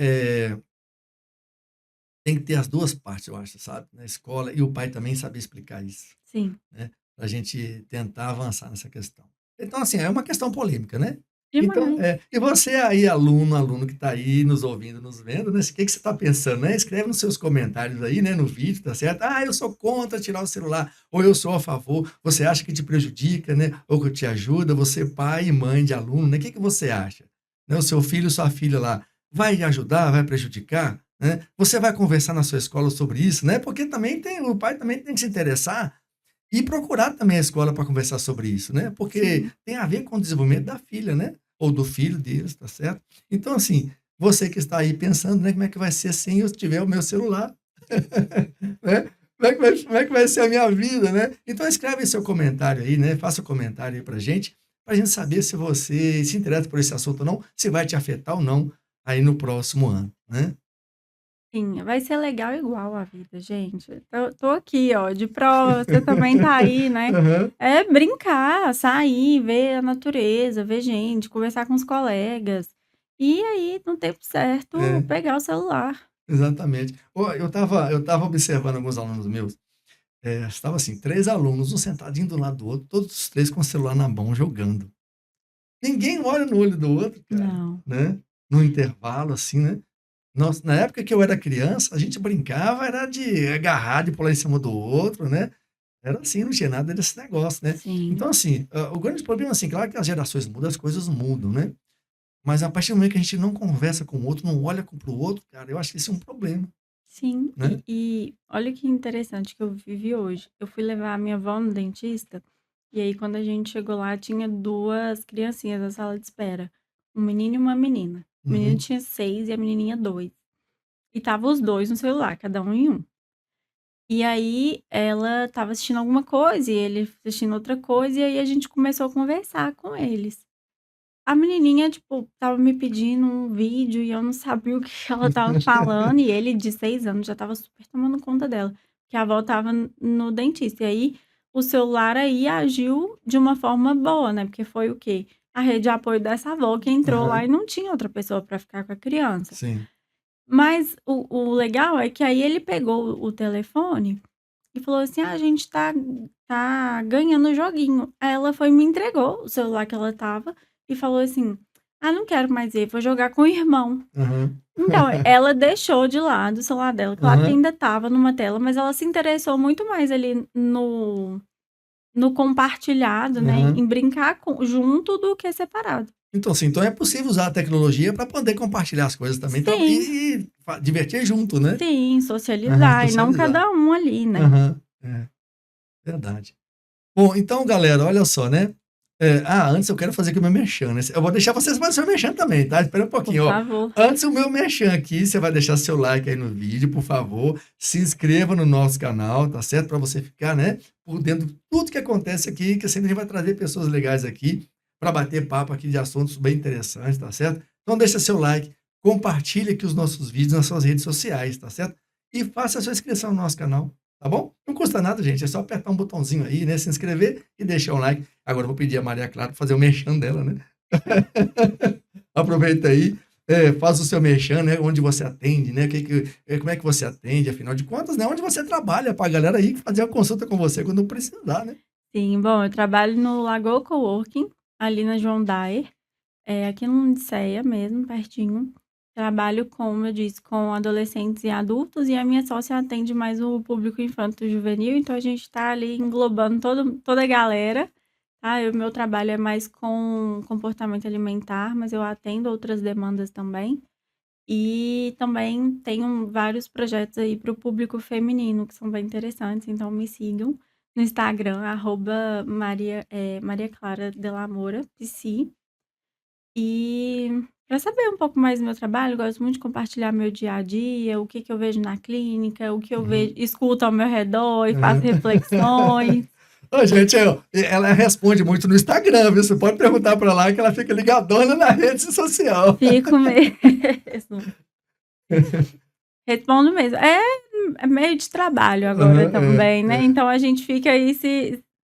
tem que ter as 2 partes, eu acho, sabe, na escola e o pai também saber explicar isso, Sim, né, pra gente tentar avançar nessa questão. Então, assim, é uma questão polêmica, né. Então, demais. e você aí, aluno que está aí nos ouvindo, nos vendo, né, o que que você está pensando, né, escreve nos seus comentários aí, né, no vídeo, tá certo. "Ah, eu sou contra tirar o celular", ou "Eu sou a favor", você acha que te prejudica, né, ou que te ajuda, você pai e mãe de aluno, né, o que que você acha? Né, o seu filho, sua filha lá, vai ajudar, vai prejudicar, né? Você vai conversar na sua escola sobre isso, né, porque também tem o pai também tem que se interessar e procurar também a escola para conversar sobre isso, né, porque Sim, tem a ver com o desenvolvimento da filha, né, ou do filho deles, tá certo? Então, assim, você que está aí pensando, né, como é que vai ser sem eu tiver o meu celular, né, como é que vai ser a minha vida, né? Então escreve seu comentário aí, né, faça um comentário aí pra gente saber se você se interessa por esse assunto ou não, se vai te afetar ou não aí no próximo ano, né? sim, vai ser legal igual a vida, gente. Tô aqui, ó, de prova, você também tá aí, né. Aham. É brincar, sair, ver a natureza, ver gente, conversar com os colegas. E aí, no tempo certo, É, pegar o celular. exatamente. Ó, eu estava observando alguns alunos meus, estava assim, 3 alunos, um sentadinho do lado do outro, todos os 3 com o celular na mão jogando. Ninguém olha no olho do outro, cara, Não. né, no intervalo, assim, né. Nossa, na época que eu era criança, a gente brincava era de agarrar, de pular em cima do outro, né. Era assim, não tinha nada desse negócio, né. Sim, Então assim, o grande problema, assim, claro que as gerações mudam, as coisas mudam, né. Mas a partir do momento que a gente não conversa com o outro, não olha para o outro, cara, eu acho que isso é um problema, sim. né. E olha que interessante que eu vivi hoje. Eu fui levar a minha avó no dentista, e aí quando a gente chegou lá, tinha 2 criancinhas na sala de espera, um menino e uma menina. O menino Uhum, tinha 6 e a menininha 2. E tava os 2 no celular, cada um em um. E aí ela estava assistindo alguma coisa e ele assistindo outra coisa, e aí a gente começou a conversar com eles. A menininha, tipo, estava me pedindo um vídeo e eu não sabia o que ela estava falando, e ele de 6 anos já estava super tomando conta dela, que a avó estava no dentista. E aí o celular aí agiu de uma forma boa, né, porque foi o quê? A rede de apoio dessa avó que entrou lá e aham, não tinha outra pessoa para ficar com a criança. sim. Mas o legal é que aí ele pegou o telefone e falou assim: "Ah, a gente tá ganhando o joguinho". Aí ela foi e me entregou o celular que ela tava e falou assim: Ah, não quero mais ir, vou jogar com o irmão. Aham. Então, ela deixou de lado o celular dela. Claro que Aham. ainda estava numa tela, mas ela se interessou muito mais ali no compartilhado, né, Aham. em brincar junto do que separado. Então, assim, então é possível usar a tecnologia para poder compartilhar as coisas também Sim, e divertir junto, né? sim, Aham, socializar e não socializar. cada um ali, né. Aham. É, verdade. Bom, então, galera, olha só, né? Antes eu quero fazer aqui o meu merchan, né? Eu vou deixar vocês fazerem o seu merchan também, tá? Espera um Por pouquinho, ó. favor. Antes o meu merchan aqui, você vai deixar seu like aí no vídeo, por favor. Se inscreva no nosso canal, tá certo? Para você ficar, né, por dentro de tudo que acontece aqui, que sempre a gente vai trazer pessoas legais aqui para bater papo aqui de assuntos bem interessantes, tá certo? Então deixa seu like, compartilhe aqui os nossos vídeos nas suas redes sociais, tá certo? E faça a sua inscrição no nosso canal. Tá bom? Não custa nada, gente, é só apertar um botãozinho aí, né, se inscrever e deixar um like. Agora eu vou pedir a Maria Clara para fazer o merchan dela, né. Aproveita aí, faz o seu merchan, né, onde você atende, né, como é que você atende, afinal de contas, né, onde você trabalha, para a galera aí fazer uma consulta com você quando precisar, né. Sim, bom, eu trabalho no Lagoa Coworking, ali na João Daer, aqui no Odisseia mesmo, pertinho. Trabalho, como eu disse, com adolescentes e adultos, e a minha sócia atende mais o público infanto-juvenil, então a gente está ali englobando toda a galera, tá. O meu trabalho é mais com comportamento alimentar, mas eu atendo outras demandas também. E também tenho vários projetos aí para o público feminino, que são bem interessantes, então me sigam no Instagram, Maria Clara Delamora, psi. E para saber um pouco mais do meu trabalho, eu gosto muito de compartilhar meu dia a dia, o que que eu vejo na clínica, o que eu vejo, Uhum. escuto ao meu redor e faço Aham. reflexões. Ô, gente, ó, ela responde muito no Instagram, viu, você pode perguntar para lá que ela fica ligadona na rede social. Fico mesmo. Respondo mesmo. É meio de trabalho agora Aham, também, né, é. então a gente fica aí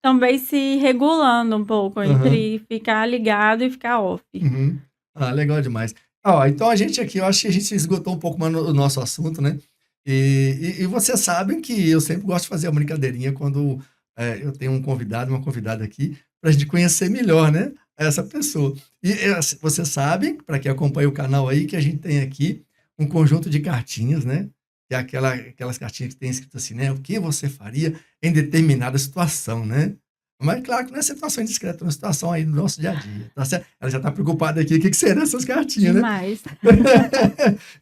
também se regulando um pouco Aham. entre ficar ligado e ficar off. Uhum. Ah, legal demais. Ó, então a gente aqui, eu acho que a gente esgotou um pouco mais o nosso assunto, né? E vocês sabem que eu sempre gosto de fazer uma brincadeirinha quando eu tenho um convidado, uma convidada aqui, para a gente conhecer melhor, né? Essa pessoa. Vocês sabem, para quem acompanha o canal aí, que a gente tem aqui um conjunto de cartinhas, né? Que é aquelas cartinhas que tem escrito assim, né? O que você faria em determinada situação, né? Mas claro que não é situação indiscreta, é uma situação aí do nosso dia a dia, tá certo? Ela já está preocupada aqui, o que que serão essas cartinhas, né? Demais.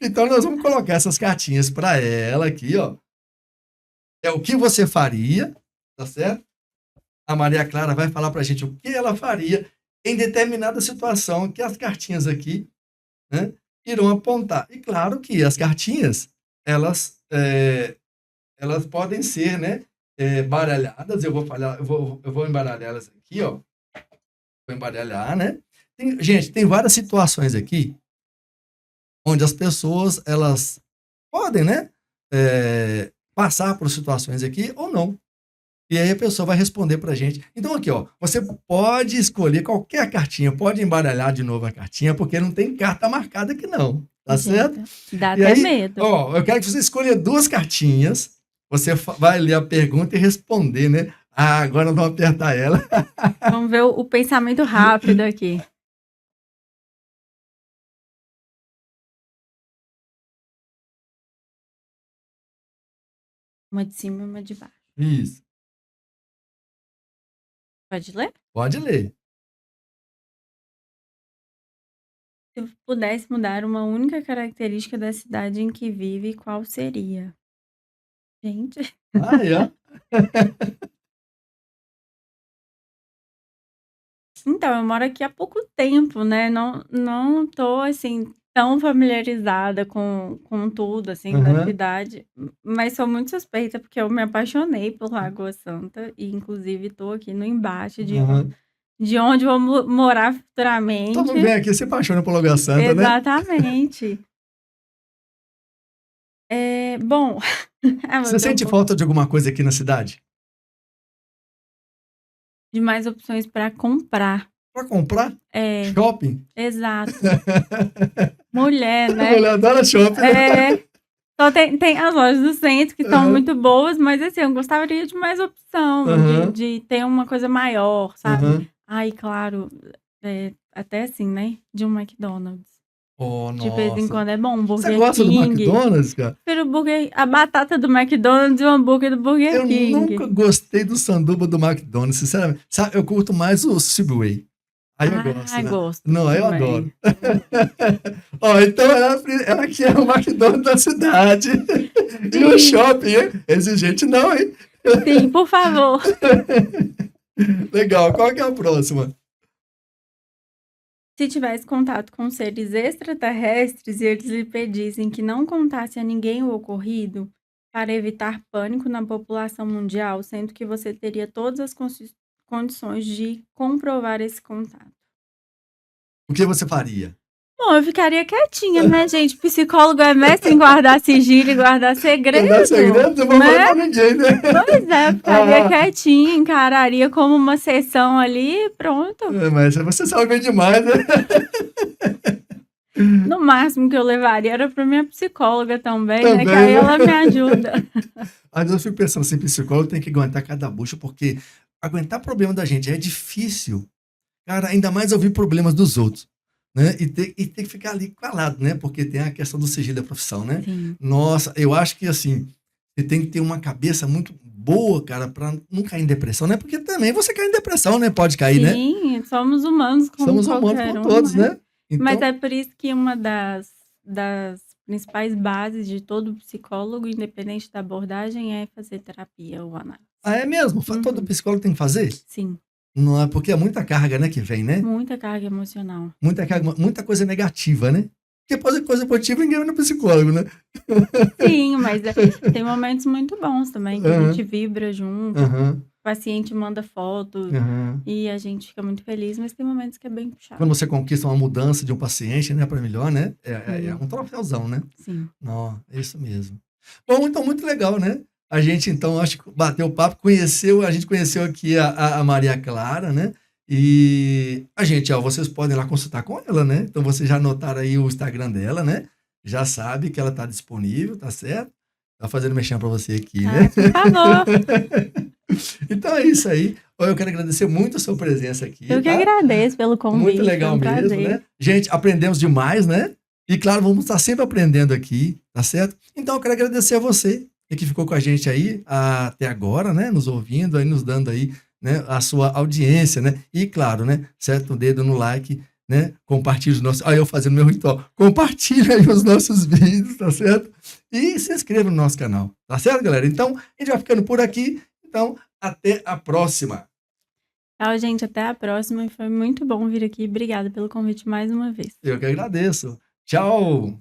Então nós vamos colocar essas cartinhas para ela aqui, ó. É o que você faria, tá certo? A Maria Clara vai falar para a gente o que ela faria em determinada situação que as cartinhas aqui, né, irão apontar. E claro que as cartinhas, elas, elas podem ser, né, baralhadas. Eu vou embaralhá-las aqui, ó. Vou embaralhar, né? Gente, tem várias situações aqui onde as pessoas elas podem, né, passar por situações aqui ou não. E aí a pessoa vai responder pra gente. Então aqui, ó, você pode escolher qualquer cartinha, pode embaralhar de novo a cartinha, porque não tem carta marcada aqui não, tá certo? Gente, dá E até aí, medo. ó, eu quero que você escolha 2 cartinhas, você vai ler a pergunta e responder, né. Ah, agora nós vamos apertar ela. Vamos ver o pensamento rápido aqui. Uma de cima e uma de baixo. Isso, Pode ler? pode ler. Se pudesse mudar uma única característica da cidade em que vive, qual seria? Gente. Aí, ó. Então, eu moro aqui há pouco tempo, né, não tô, assim, tão familiarizada com tudo, assim, da Aham, cidade, mas sou muito suspeita, porque eu me apaixonei por Lagoa Santa e inclusive tô aqui no embate aham. de onde vou morar Todo mundo vem futuramente. aqui se apaixona por Lagoa Santa, né? Exatamente. Bom, vou Você ser um sente pouco falta de alguma coisa aqui na cidade? de mais opções para comprar. Para comprar? É, Shopping? exato. Mulher, A né. mulher adora shopping, né? É. Só tem as lojas do centro que estão Aham, muito boas, mas assim, eu gostaria de mais opção, de aham, de ter uma coisa maior, sabe. aham. Aí, claro, até assim, né? De um McDonald's. Oh, De vez em nossa. quando é bom um Você Burger gosta do King. McDonald's, cara? Prefiro a batata do McDonald's e o hambúrguer do Burger Eu King. nunca gostei do sanduba do McDonald's, sinceramente. Sabe, eu curto mais o Subway. Aí eu gosto, né? Gosto Não, aí eu também. adoro. Ó, então ela que é o McDonald's da cidade. E o Sim. shopping, hein? Exigente não, hein? Sim, por favor. Legal, qual que é a próxima? Se tivesse contato com seres extraterrestres e eles lhe pedissem que não contasse a ninguém o ocorrido para evitar pânico na população mundial, sendo que você teria todas as condições de comprovar esse contato. O que você faria? Bom, eu ficaria quietinha, né, gente? Psicólogo é mestre em guardar sigilo e guardar segredo. Guardar segredo? Não vou né? falar pra ninguém, né? Pois é, eu ficaria quietinha, encararia como uma sessão ali e pronto. Mas você sabe bem demais, né? No máximo que eu levaria era pra minha psicóloga também, né? Que aí ela me ajuda. Às vezes eu fico pensando assim, psicólogo tem que aguentar cada bucha, porque aguentar problema da gente é difícil. Cara, ainda mais ouvir problemas dos outros, né? E ter que ficar ali calado, né? Porque tem a questão do sigilo da profissão, né? Sim. Nossa, eu acho que assim, você tem que ter uma cabeça muito boa, cara, pra não cair em depressão, né? Porque também você cai em depressão, né? Pode cair, né? Sim, somos humanos como Somos humanos qualquer como um, todos, né? né? Então, Mas é por isso que uma das principais bases de todo psicólogo, independente da abordagem, é fazer terapia ou análise. é mesmo? Todo psicólogo tem que fazer? Sim, Não é porque é muita carga, né, que vem, né? muita carga emocional. Muita carga, muita coisa negativa, né? Porque coisa positiva ninguém vai no psicólogo, né? Sim, mas tem momentos muito bons também, que a gente vibra junto, Aham, o paciente manda foto aham. e a gente fica muito feliz, mas tem momentos que é bem puxado. Quando você conquista uma mudança de um paciente, né, para melhor, né? É um troféuzão, né? Sim. Não, é isso mesmo. Bom, então muito legal, né? A gente, então, acho que bateu o papo, a gente conheceu aqui a Maria Clara, né? E a gente, ó, vocês podem lá consultar com ela, né? Então, vocês já anotaram aí o Instagram dela, né? Já sabe que ela tá disponível, tá certo? Tá fazendo mexer pra você aqui, né? Por favor. Então é isso aí. Eu quero agradecer muito a sua presença aqui. Eu que agradeço pelo convite. Muito legal foi um mesmo, prazer. né? Gente, aprendemos demais, né? E claro, vamos estar sempre aprendendo aqui, tá certo? Então eu quero agradecer a você que ficou com a gente aí até agora, né? Nos ouvindo, aí nos dando aí, né, a sua audiência, né? E claro, né? Certo o dedo no like, né? Compartilhe os nossos. Aí eu fazendo meu ritual. Compartilhe aí os nossos vídeos, tá certo? E se inscreva no nosso canal, tá certo, galera? Então, a gente vai ficando por aqui. Então, até a próxima. Tchau, gente. Até a próxima. Foi muito bom vir aqui. Obrigada pelo convite mais uma vez. Eu que agradeço. Tchau!